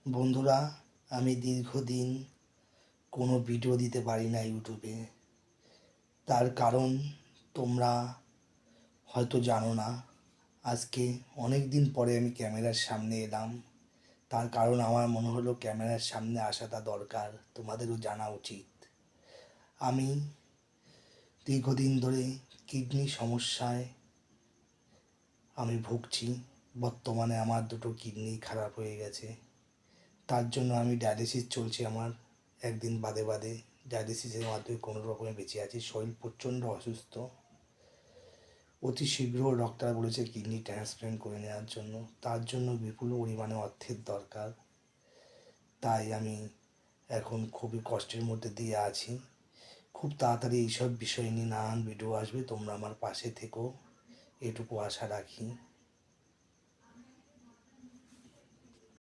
বন্ধুরা, আমি দীর্ঘদিন কোনো ভিডিও দিতে পারি না ইউটিউবে। তার কারণ তোমরা হয়তো জানো না। আজকে অনেক দিন পরে আমি ক্যামেরার সামনে এলাম। তার কারণ আমার মনে হলো ক্যামেরার সামনে আসাটা দরকার, তোমাদেরও জানা উচিত। আমি দীর্ঘদিন ধরে কিডনি সমস্যায় আমি ভুগছি। বর্তমানে আমার দুটো কিডনি খারাপ হয়ে গেছে। তার জন্য আমি ডায়ালিসিস চলছে আমার, একদিন বাদে বাদে ডায়ালিসিসের মাধ্যমে কোনো রকমে বেঁচে আছি। শরীর প্রচণ্ড অসুস্থ। অতি শীঘ্র ডক্টর বলেছে কিডনি ট্রান্সপ্ল্যান্ট করে নেওয়ার জন্য। তার জন্য বিপুল পরিমাণে অর্থের দরকার। তাই আমি এখন খুবই কষ্টের মধ্যে দিয়ে আছি। খুব তাড়াতাড়ি এইসব বিষয় নিয়ে নানান ভিডিও আসবে, তোমরা আমার পাশে থেকো, এটুকু আশা রাখি।